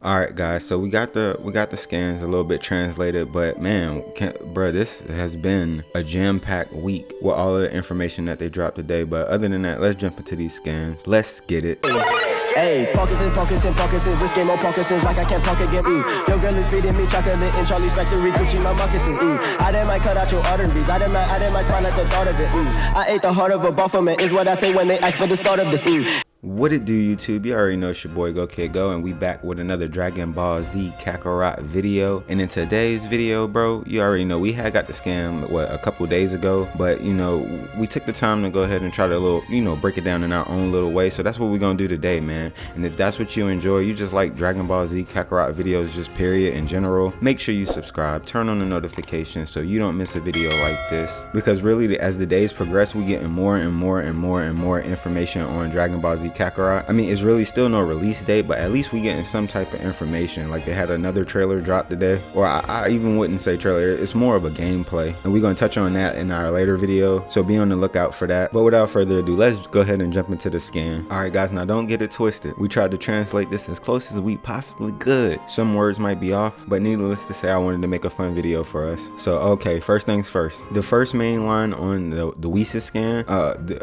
All right, guys. So we got the scans a little bit translated, but man, bro, this has been a jam-packed week with all of the information that they dropped today. But other than that, let's jump into these scans. Let's get it. Hey, Parkinson, wrist game on Parkinson's like I can't talk again. Your girl is feeding me chocolate in Charlie's factory, Gucci my moccasins. I done might cut out your arteries, I done might smile at the thought of it. I ate the heart of a buffalo is what I say when they ask for the start of this. What it do, YouTube? You already know it's your boy Go Kid Go, and we back with another Dragon Ball Z Kakarot video. And in today's video, bro, you already know we had got the scam a couple days ago, but you know we took the time to go ahead and try to break it down in our own little way. So that's what we're gonna do today, man. And if that's what you enjoy, you just like Dragon Ball Z Kakarot videos, just period in general, make sure you subscribe, turn on the notifications so you don't miss a video like this. Because really, as the days progress, we getting more and more information on Dragon Ball Z Kakarot. I mean, it's really still no release date, but at least we getting some type of information. Like they had another trailer drop today, or I even wouldn't say trailer, it's more of a gameplay, and we're gonna touch on that in our later video, so be on the lookout for that. But without further ado, let's go ahead and jump into the scan. All right, guys, now don't get it twisted. We tried to translate this as close as we possibly could. Some words might be off, but needless to say, I wanted to make a fun video for us. So okay, first things first. The first main line on the Whis scan,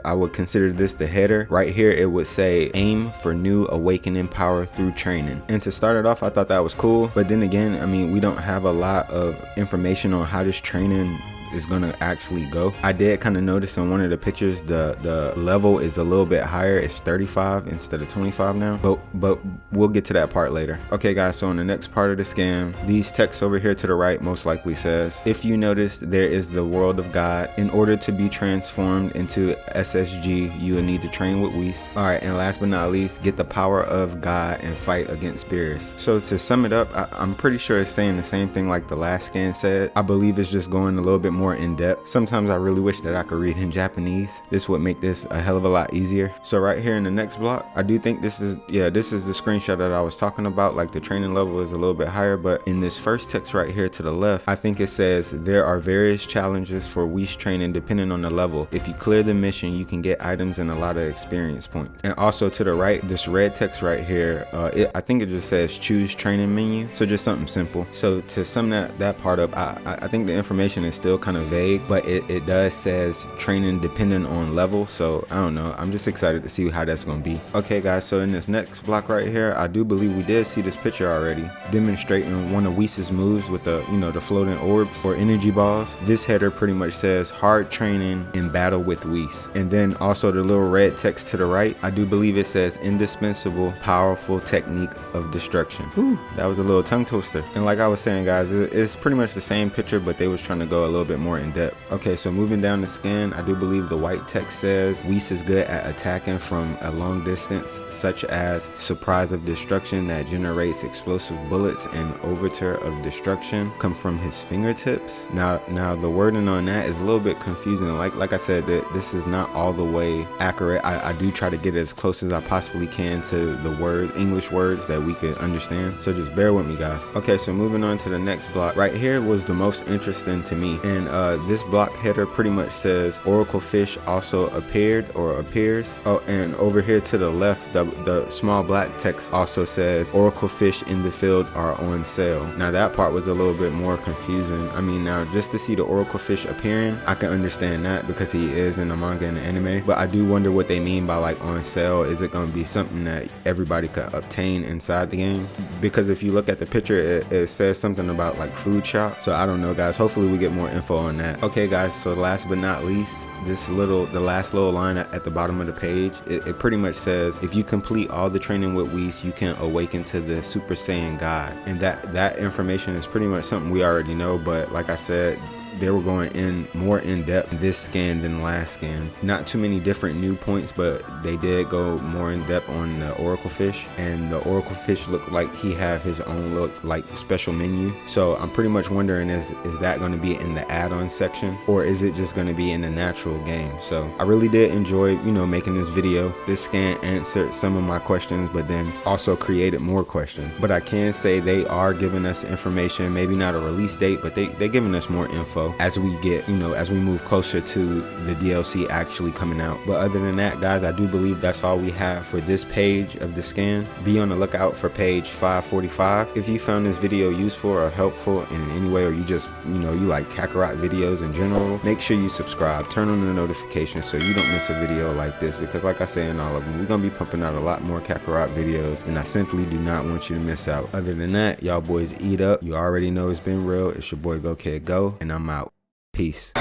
I would consider this the header. Right here, it would say aim for new awakening power through training. And to start it off, I thought that was cool, but then again, I mean, we don't have a lot of information on how this training is gonna actually go. I did kind of notice in one of the pictures the level is a little bit higher. It's 35 instead of 25 now, but we'll get to that part later. Okay guys, so on the next part of the scan, these texts over here to the right most likely says, if you notice, there is the world of God. In order to be transformed into SSG, you will need to train with Whis. All right, and last but not least, get the power of God and fight against spirits. So to sum it up, I'm pretty sure it's saying the same thing like the last scan said. I believe it's just going a little bit more in depth. Sometimes I really wish that I could read in Japanese. This would make this a hell of a lot easier. So right here in the next block, I do think this is the screenshot that I was talking about. Like the training level is a little bit higher, but in this first text right here to the left, I think it says there are various challenges for Whis training depending on the level. If you clear the mission, you can get items and a lot of experience points. And also to the right, this red text right here, I think it just says choose training menu. So just something simple. So to sum that part up, I think the information is still kind of vague, but it does says training depending on level. So I don't know, I'm just excited to see how that's gonna be. Okay guys, so in this next block right here, I do believe we did see this picture already demonstrating one of Whis' moves with the the floating orbs or energy balls. This header pretty much says hard training in battle with Whis. And then also the little red text to the right, I do believe it says indispensable powerful technique of destruction. Whew, that was a little tongue twister. And like I was saying guys, it's pretty much the same picture, but they was trying to go a little bit more in depth. Okay, so moving down the scan, I do believe the white text says Whis is good at attacking from a long distance, such as surprise of destruction that generates explosive bullets and overture of destruction come from his fingertips. Now the wording on that is a little bit confusing. Like I said, that this is not all the way accurate. I do try to get as close as I possibly can to the English words that we could understand, so just bear with me guys. Okay, so moving on to the next block right here was the most interesting to me, and this block header pretty much says Oracle Fish also appeared or appears. Oh, and over here to the left, the small black text also says Oracle Fish in the field are on sale. Now that part was a little bit more confusing. I mean, now just to see the Oracle Fish appearing, I can understand that because he is in the manga and the anime, but I do wonder what they mean by like on sale. Is it going to be something that everybody could obtain inside the game? Because if you look at the picture, it says something about like food shop, so I don't know guys, hopefully we get more info on that. Okay guys, so last but not least, the last little line at the bottom of the page, it pretty much says if you complete all the training with Whis, you can awaken to the Super Saiyan God. And that information is pretty much something we already know, but like I said, they were going in more in depth this scan than last scan. Not too many different new points, but they did go more in depth on the Oracle Fish, and the Oracle Fish looked like he have his own look like special menu. So I'm pretty much wondering, is that going to be in the add-on section, or is it just going to be in the natural game? So I really did enjoy making this video. This scan answered some of my questions, but then also created more questions. But I can say they are giving us information, maybe not a release date, but they giving us more info info as we get, as we move closer to the DLC actually coming out. But other than that, guys, I do believe that's all we have for this page of the scan. Be on the lookout for page 545. If you found this video useful or helpful in any way, or you just, you like Kakarot videos in general, make sure you subscribe, turn on the notifications so you don't miss a video like this, because like I say in all of them, we're gonna be pumping out a lot more Kakarot videos, and I simply do not want you to miss out. Other than that, y'all boys eat up. You already know it's been real. It's your boy Go Kid Go, and I'm out. Peace.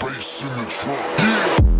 Bass in the truck. Yeah.